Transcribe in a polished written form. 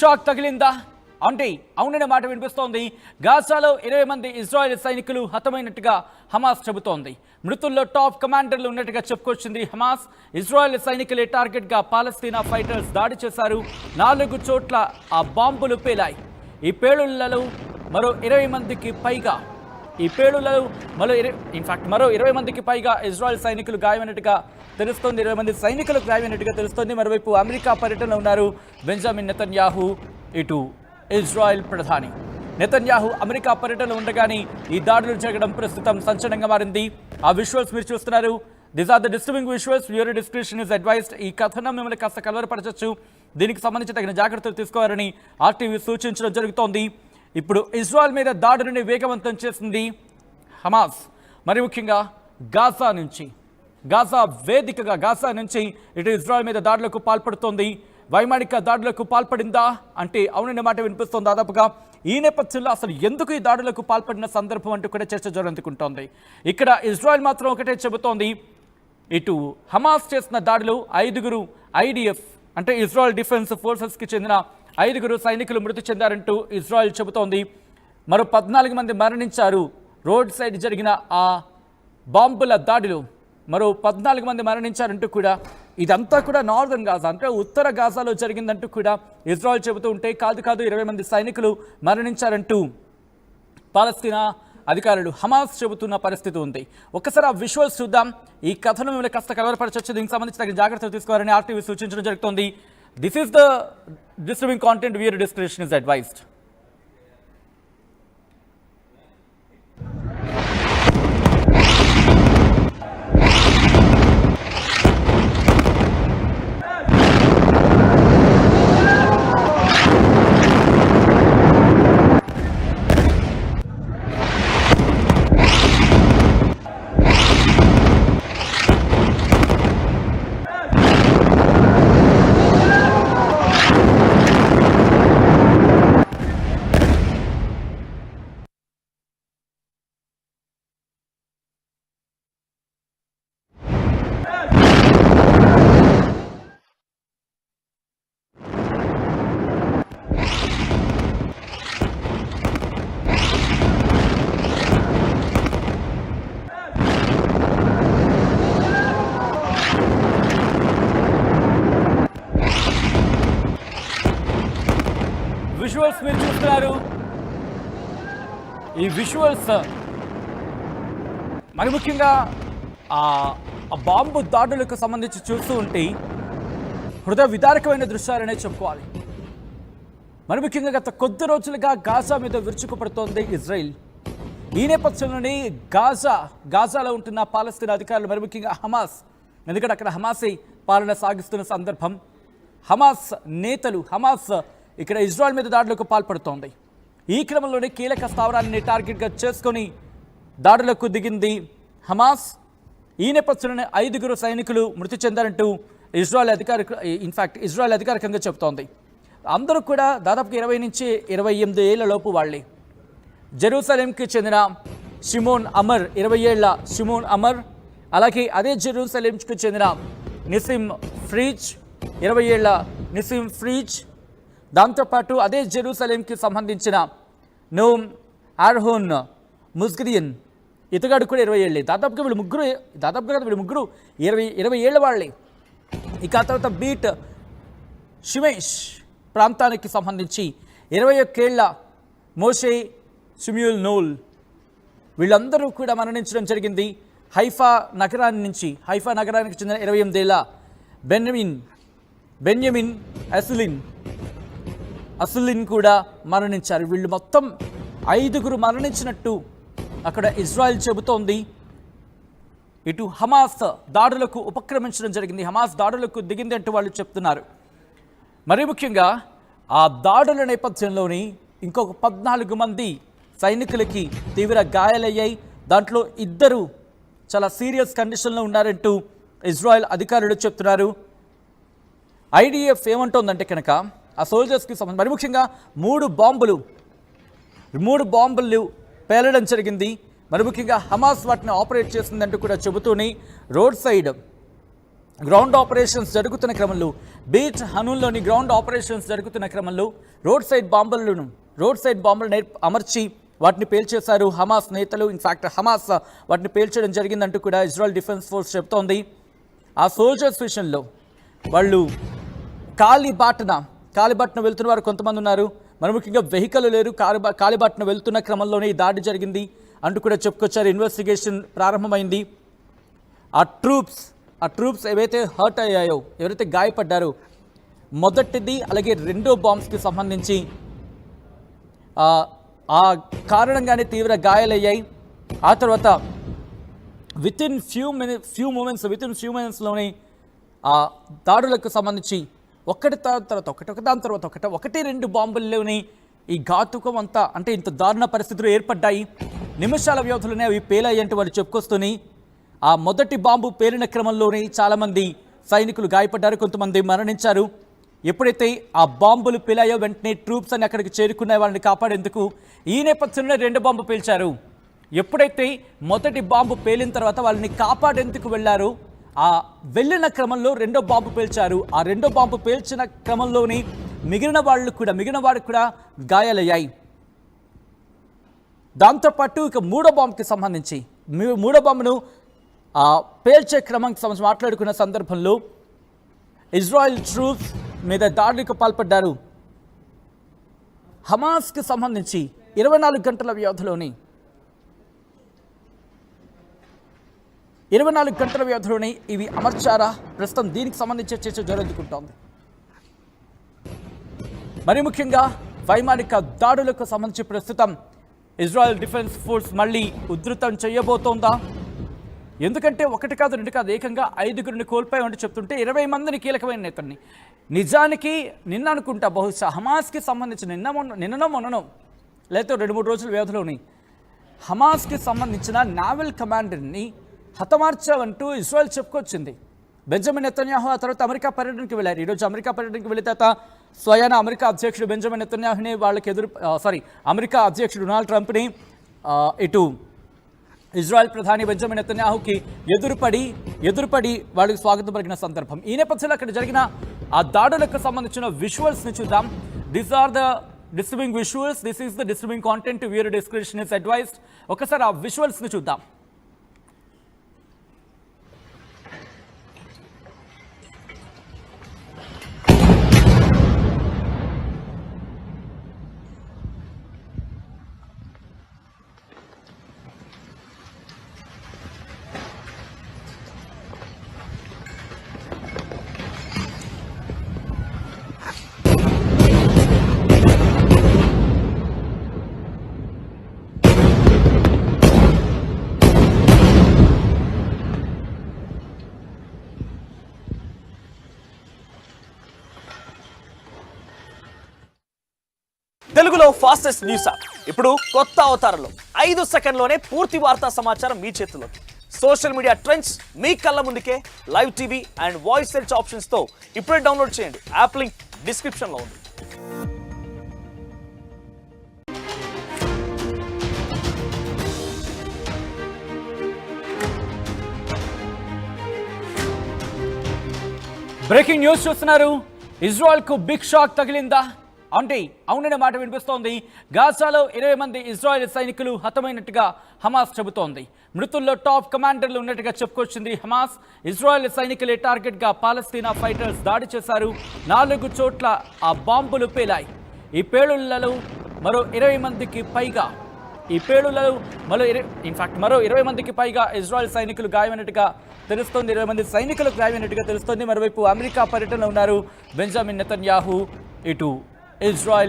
Shock తగిలిందా అంటే అవుననే మాట వినిపిస్తోంది. గాజాలో 20 మంది ఇజ్రాయెల్ సైనికులు హతమైనట్టుగా హమాస్ చెబుతోంది. మృతుల్లో టాప్ కమాండర్లు ఉన్నట్టుగా చెప్పుకొచ్చింది హమాస్. ఇజ్రాయెల్ సైనికులే టార్గెట్గా పాలస్తీనా ఫైటర్స్ దాడి చేశారు. 4 చోట్ల ఆ బాంబులు పేలాయి. ఈ పేలుళ్లలో మరో 20 మందికి పైగా మరో 20 మందికి పైగా ఇజ్రాయెల్ సైనికులు గాయమైనట్టుగా తెలుస్తోంది. 20 మంది సైనికులకు గాయమైనట్టుగా తెలుస్తోంది. మరోవైపు అమెరికా పర్యటనలో ఉన్నారు బెంజమిన్ నెతన్యాహు. ఇటు ఇజ్రాయెల్ ప్రధాని నెతన్యాహు అమెరికా పర్యటనలో ఉండగానే ఈ దాడులు జరగడం ప్రస్తుతం సంచలనంగా మారింది. ఆ విజువల్స్ మీరు చూస్తున్నారు. These are the disturbing visuals. Viewer description is advised. ఈ కథనం మిమ్మల్ని కాస్త కలవరపరచచ్చు. దీనికి సంబంధించి తగిన జాగ్రత్తలు తీసుకోవాలని ఆర్టీవీ సూచించడం జరుగుతోంది. ఇప్పుడు ఇజ్రాయెల్ మీద దాడులను వేగవంతం చేసింది హమాస్. మరి ముఖ్యంగా గాజా వేదికగా గాజా నుంచి ఇటు ఇజ్రాయెల్ మీద దాడులకు పాల్పడుతోంది. వైమానిక దాడులకు పాల్పడిందా అంటే అవుననే మాట వినిపిస్తోంది దాదాపుగా. ఈ నేపథ్యంలో అసలు ఎందుకు ఈ దాడులకు పాల్పడిన సందర్భం అంటూ కూడా చర్చ జరుగుతుంటోంది. ఇక్కడ ఇజ్రాయెల్ మాత్రం ఒకటే చెబుతోంది, ఇటు హమాస్ చేసిన దాడిలో 5 ఐడిఎఫ్ అంటే ఇజ్రాయెల్ డిఫెన్స్ ఫోర్సెస్కి చెందిన 5 సైనికులు మృతి చెందారంటూ ఇజ్రాయెల్ చెబుతోంది. మరో 14 మంది మరణించారు. రోడ్ సైడ్ జరిగిన ఆ బాంబుల దాడిలో మరో 14 మంది మరణించారంటూ కూడా, ఇదంతా కూడా నార్దర్న్ గాజా అంటే ఉత్తర గాజాలో జరిగిందంటూ కూడా ఇజ్రాయెల్ చెబుతూ ఉంటే, కాదు 20 మంది సైనికులు మరణించారంటూ పాలస్తీనా అధికారులు హమాస్ చెబుతున్న పరిస్థితి ఉంది. ఒక్కసారి ఆ విజువల్స్ చూద్దాం. ఈ కథను మిమ్మల్ని కాస్త కలవరపరచొచ్చు. దీనికి సంబంధించి తగిన జాగ్రత్తలు తీసుకోవాలని ఆర్టీవీ సూచించడం జరుగుతోంది. This is the disturbing content. Viewer description is advised. Visuals మీరు చూస్తున్నారు. ఈ విజువల్స్ మరి ముఖ్యంగా ఆ బాంబు దాడులకు సంబంధించి చూస్తూ ఉంటే హృదయ విదారకమైన దృశ్యాలనే చెప్పుకోవాలి. మరి ముఖ్యంగా గత కొద్ది రోజులుగా గాజా మీద విరుచుకుపడుతోంది ఇజ్రాయిల్. ఈ నేపథ్యంలోనే గాజాలో ఉంటున్న పాలస్తీనా అధికారులు మరి ముఖ్యంగా హమాస్, ఎందుకంటే అక్కడ హమాసే పాలన సాగిస్తున్న సందర్భం, హమాస్ నేతలు ఇక్కడ ఇజ్రాయెల్ మీద దాడులకు పాల్పడుతోంది. ఈ క్రమంలోనే కీలక స్థావరాన్ని టార్గెట్గా చేసుకొని దాడులకు దిగింది హమాస్. ఈ నేపథ్యంలోనే 5 సైనికులు మృతి చెందారంటూ ఇజ్రాయెల్ అధికారికంగా చెబుతోంది. అందరూ కూడా దాదాపుగా 20 నుంచి 28 ఏళ్ల లోపు వాళ్ళే. జెరూసలేంకి చెందిన షిమోన్ అమర్, 20 ఏళ్ల షిమోన్ అమర్, అలాగే అదే జెరూసలేంకి చెందిన నిసిమ్ ఫ్రీజ్, 20 ఏళ్ల నిసిమ్ ఫ్రీజ్, దాంతోపాటు అదే జెరూసలేంకి సంబంధించిన నోమ్ ఆర్హోన్ ముజ్గ్రియన్, ఇతగాడు కూడా 20 ఏళ్ళే. దాదాపుగా వీళ్ళు ముగ్గురు 20 ఏళ్ళ వాళ్ళే. ఇక తర్వాత బీట్ షిమేష్ ప్రాంతానికి సంబంధించి 21 ఏళ్ల మోషే షిమ్యూల్ నోల్, వీళ్ళందరూ కూడా మరణించడం జరిగింది. హైఫా నగరానికి చెందిన 28 ఏళ్ల బెన్యమిన్ అసులిన్ కూడా మరణించారు. వీళ్ళు మొత్తం 5 మరణించినట్టు అక్కడ ఇజ్రాయెల్ చెబుతోంది. ఇటు హమాస్ దాడులకు ఉపక్రమించడం జరిగింది, హమాస్ దాడులకు దిగింది అంటూ వాళ్ళు చెప్తున్నారు. మరీ ముఖ్యంగా ఆ దాడుల నేపథ్యంలోని ఇంకొక 14 మంది సైనికులకి తీవ్ర గాయాలయ్యాయి. దాంట్లో 2 చాలా సీరియస్ కండిషన్లో ఉన్నారంటూ ఇజ్రాయెల్ అధికారులు చెప్తున్నారు. ఐడిఎఫ్ ఏమంటోందంటే కనుక ఆ సోల్జర్స్కి సంబంధించి మరి ముఖ్యంగా 3 బాంబులు పేలడం జరిగింది. మరి ముఖ్యంగా హమాస్ వాటిని ఆపరేట్ చేసిందంటూ కూడా చెబుతూనే రోడ్ సైడ్ గ్రౌండ్ ఆపరేషన్స్ జరుగుతున్న క్రమంలో బీచ్ హనూన్లోని గ్రౌండ్ ఆపరేషన్స్ జరుగుతున్న క్రమంలో రోడ్ సైడ్ బాంబులను అమర్చి వాటిని పేల్చేశారు హమాస్ నేతలు. ఇన్ఫాక్ట్ హమాస్ వాటిని పేల్చడం జరిగిందంటూ కూడా ఇజ్రాయెల్ డిఫెన్స్ ఫోర్స్ చెప్తోంది. ఆ సోల్జర్స్ విషయంలో వాళ్ళు కాలిబాట్న వెళ్తున్న వారు కొంతమంది ఉన్నారు. మరి ముఖ్యంగా వెహికల్ లేరు. కాలిబాట్న వెళ్తున్న క్రమంలోనే ఈ దాడి జరిగింది అంటూ కూడా చెప్పుకొచ్చారు. ఇన్వెస్టిగేషన్ ప్రారంభమైంది. ఆ ట్రూప్స్ ఏవైతే హర్ట్ అయ్యాయో, ఎవరైతే గాయపడ్డారో, మొదటిది అలాగే రెండో బాంబ్స్కి సంబంధించి ఆ కారణంగానే తీవ్ర గాయాలయ్యాయి. ఆ తర్వాత విత్ ఇన్ ఫ్యూ మినిట్స్లోనే ఆ దాడులకు సంబంధించి ఒకటి రెండు బాంబుల్లోని ఈ ఘాతుకం అంతా, అంటే ఇంత దారుణ పరిస్థితులు ఏర్పడ్డాయి. నిమిషాల వ్యవధిలోనే అవి పేలాయి అంటే వాళ్ళు చెప్పుకొస్తూనే ఆ మొదటి బాంబు పేలిన క్రమంలోనే చాలామంది సైనికులు గాయపడ్డారు, కొంతమంది మరణించారు. ఎప్పుడైతే ఆ బాంబులు పేలాయో వెంటనే ట్రూప్స్ అని అక్కడికి చేరుకున్న వాళ్ళని కాపాడేందుకు ఈ నేపథ్యంలో రెండు బాంబు పేల్చారు. ఎప్పుడైతే మొదటి బాంబు పేలిన తర్వాత వాళ్ళని కాపాడేందుకు వెళ్ళారో ఆ వెళ్ళిన క్రమంలో రెండో బాంబు పేల్చారు. ఆ రెండో బాంబు పేల్చిన క్రమంలోని మిగిలిన వాడికి కూడా గాయాలయ్యాయి. దాంతోపాటు ఇక మూడో బాంబును పేల్చే క్రమానికి సంబంధించి మాట్లాడుకున్న సందర్భంలో ఇజ్రాయెల్ ట్రూప్స్ మీద దాడికి పాల్పడ్డారు. హమాస్కి సంబంధించి 24 గంటల వ్యవధిలోనే ఇవి అమర్చారా? ప్రస్తుతం దీనికి సంబంధించి చర్చ జరుగుతుంటోంది. మరి ముఖ్యంగా వైమానిక దాడులకు సంబంధించి ప్రస్తుతం ఇజ్రాయెల్ డిఫెన్స్ ఫోర్స్ మళ్ళీ ఉధృతం చేయబోతోందా? ఎందుకంటే ఒకటి కాదు రెండు కాదు, ఏకంగా 5గురిని కోల్పోయామంటూ చెప్తుంటే 20 మందిని కీలకమైన నేతల్ని. నిజానికి నిన్న అనుకుంటా బహుశా హమాస్కి సంబంధించిన నిన్ననో మొన్ననో లేకపోతే 2-3 రోజుల వ్యవధిలోని హమాస్కి సంబంధించిన నావల్ కమాండర్ని హతమార్చావంటూ ఇజ్రాయెల్ చెప్పుకొచ్చింది. బెంజమిన్ నెతన్యాహు ఆ తర్వాత అమెరికా పర్యటనకి వెళ్ళారు. ఈరోజు అమెరికా పర్యటనకి వెళ్ళిన తర్వాత స్వయాన అమెరికా అధ్యక్షుడు బెంజమిన్ నెతన్యాహుని అమెరికా అధ్యక్షుడు డొనాల్డ్ ట్రంప్ని ఇటు ఇజ్రాయెల్ ప్రధాని బెంజమిన్ నెతన్యాహుకి ఎదురుపడి వాళ్ళకి స్వాగతం పలికిన సందర్భం. ఈ నేపథ్యంలో అక్కడ జరిగిన ఆ దాడులకు సంబంధించిన విజువల్స్ని చూద్దాం. These are the disturbing visuals. This is the disturbing content. Viewer description is advised. ఒకసారి ఆ విజువల్స్ని చూద్దాం. తెలుగులో ఫాస్టెస్ట్ న్యూస్ యాప్ ఇప్పుడు కొత్త అవతారంలో 5 సెకండ్లోనే పూర్తి వార్తా సమాచారం మీ చేతుల్లోకి. సోషల్ మీడియా ట్రెండ్స్ మీ కళ్ళ ముందుకే live TV and voice search options తో ఇప్పుడే డౌన్లోడ్ చేయండి. యాప్ లింక్ డిస్క్రిప్షన్ లో ఉంది. బ్రేకింగ్ న్యూస్ చూస్తున్నారు. ఇజ్రాయెల్ కు బిగ్ షాక్ తగిలిందా అంటే అవుననే మాట వినిపిస్తోంది. గాజాలో 20 మంది ఇజ్రాయెల్ సైనికులు హతమైనట్టుగా హమాస్ చెబుతోంది. మృతుల్లో టాప్ కమాండర్లు ఉన్నట్టుగా చెప్పుకొచ్చింది హమాస్. ఇజ్రాయెల్ సైనికులే టార్గెట్గా పాలస్తీనా ఫైటర్స్ దాడి చేశారు. 4 చోట్ల ఆ బాంబులు పేలాయి. ఈ పేలుళ్లలో మరో 20 మందికి పైగా మరో 20 మందికి పైగా ఇజ్రాయెల్ సైనికులు గాయమైనట్టుగా తెలుస్తోంది. 20 మంది సైనికులకు గాయమైనట్టుగా తెలుస్తోంది. మరోవైపు అమెరికా పర్యటనలో ఉన్నారు బెంజమిన్ నెతన్యాహు. ఇటు ఇజ్రాయెల్